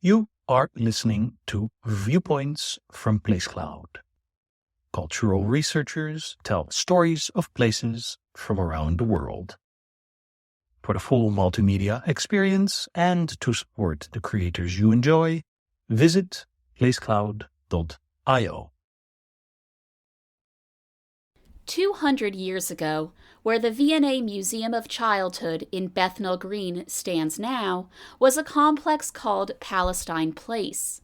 You are listening to Viewpoints from Place Cloud. Cultural researchers tell stories of places from around the world. For the full multimedia experience and to support the creators you enjoy, visit placecloud.io. 200 years ago, where the V&A Museum of Childhood in Bethnal Green stands now, was a complex called Palestine Place.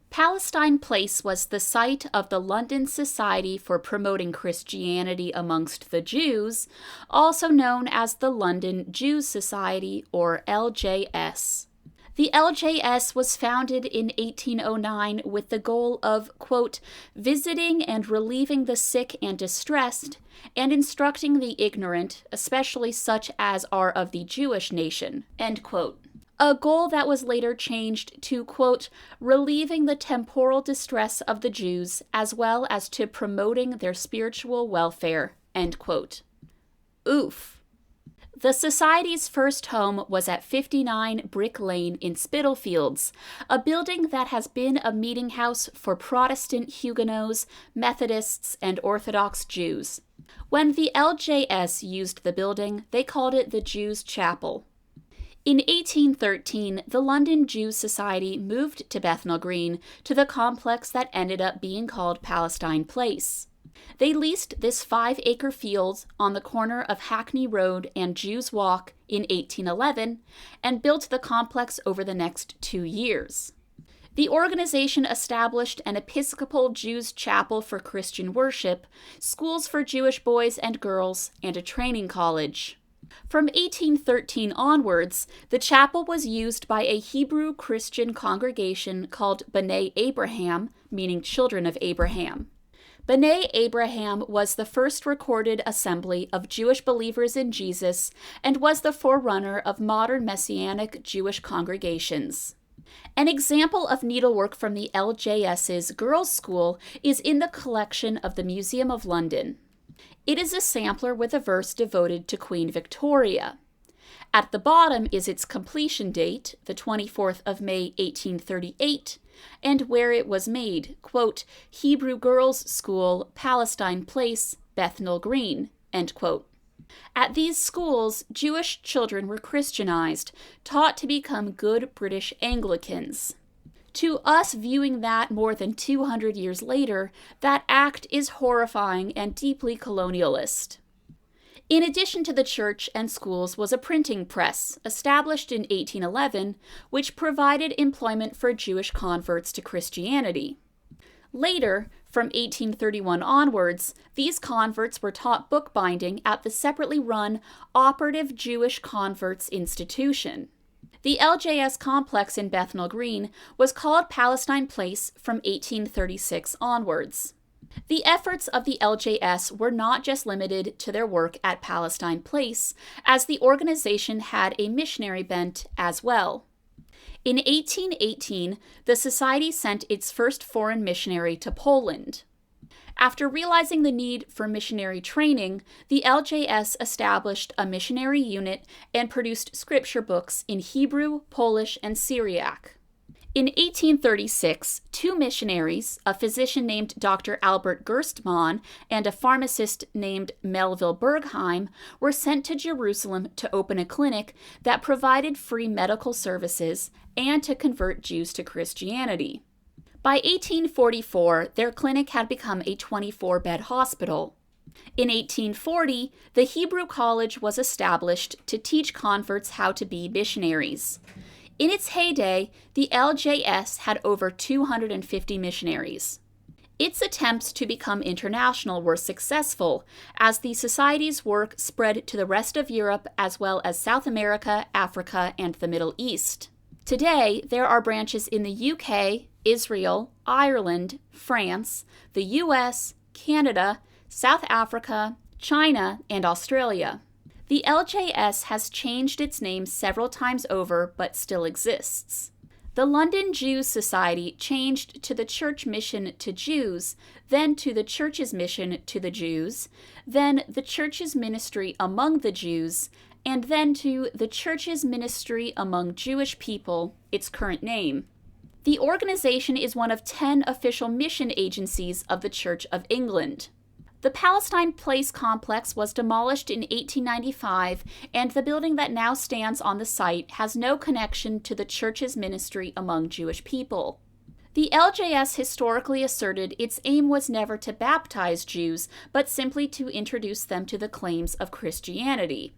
Palestine Place was the site of the London Society for Promoting Christianity Amongst the Jews, also known as the London Jews Society, or LJS. The LJS was founded in 1809 with the goal of, quote, visiting and relieving the sick and distressed, and instructing the ignorant, especially such as are of the Jewish nation, end quote. A goal that was later changed to, quote, relieving the temporal distress of the Jews, as well as to promoting their spiritual welfare, end quote. Oof. The Society's first home was at 59 Brick Lane in Spitalfields, a building that has been a meeting house for Protestant Huguenots, Methodists, and Orthodox Jews. When the LJS used the building, they called it the Jews' Chapel. In 1813, the London Jews Society moved to Bethnal Green to the complex that ended up being called Palestine Place. They leased this 5-acre field on the corner of Hackney Road and Jews Walk in 1811 and built the complex over the next 2 years. The organization established an Episcopal Jews chapel for Christian worship, schools for Jewish boys and girls, and a training college. From 1813 onwards, the chapel was used by a Hebrew Christian congregation called B'nai Abraham, meaning children of Abraham. B'nai Abraham was the first recorded assembly of Jewish believers in Jesus and was the forerunner of modern Messianic Jewish congregations. An example of needlework from the LJS's girls' school is in the collection of the Museum of London. It is a sampler with a verse devoted to Queen Victoria. At the bottom is its completion date, the 24th of May, 1838, and where it was made, quote, Hebrew Girls' School, Palestine Place, Bethnal Green, end quote. At these schools, Jewish children were Christianized, taught to become good British Anglicans. To us viewing that more than 200 years later, that act is horrifying and deeply colonialist. In addition to the church and schools was a printing press, established in 1811, which provided employment for Jewish converts to Christianity. Later, from 1831 onwards, these converts were taught bookbinding at the separately run Operative Jewish Converts Institution. The LJS complex in Bethnal Green was called Palestine Place from 1836 onwards. The efforts of the LJS were not just limited to their work at Palestine Place, as the organization had a missionary bent as well. In 1818, the Society sent its first foreign missionary to Poland. After realizing the need for missionary training, the LJS established a missionary unit and produced scripture books in Hebrew, Polish, and Syriac. In 1836, 2 missionaries, a physician named Dr. Albert Gerstmann and a pharmacist named Melville Bergheim, were sent to Jerusalem to open a clinic that provided free medical services and to convert Jews to Christianity. By 1844, their clinic had become a 24-bed hospital. In 1840, the Hebrew College was established to teach converts how to be missionaries. In its heyday, the LJS had over 250 missionaries. Its attempts to become international were successful, as the Society's work spread to the rest of Europe as well as South America, Africa, and the Middle East. Today, there are branches in the UK, Israel, Ireland, France, the US, Canada, South Africa, China, and Australia. The LJS has changed its name several times over, but still exists. The London Jews Society changed to the Church Mission to Jews, then to the Church's Mission to the Jews, then the Church's Ministry Among the Jews, and then to the Church's Ministry Among Jewish People, its current name. The organization is one of 10 official mission agencies of the Church of England. The Palestine Place complex was demolished in 1895, and the building that now stands on the site has no connection to the church's ministry among Jewish people. The LJS historically asserted its aim was never to baptize Jews, but simply to introduce them to the claims of Christianity.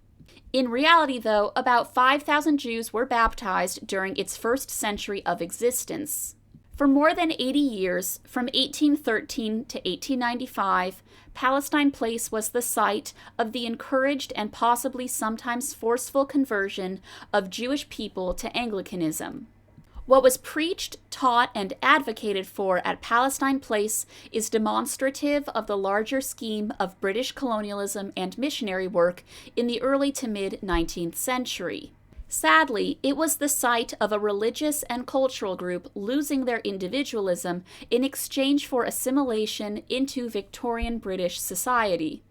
In reality, though, about 5,000 Jews were baptized during its first century of existence. For more than 80 years, from 1813 to 1895, Palestine Place was the site of the encouraged and possibly sometimes forceful conversion of Jewish people to Anglicanism. What was preached, taught, and advocated for at Palestine Place is demonstrative of the larger scheme of British colonialism and missionary work in the early to mid-19th century. Sadly, it was the site of a religious and cultural group losing their individualism in exchange for assimilation into Victorian British society.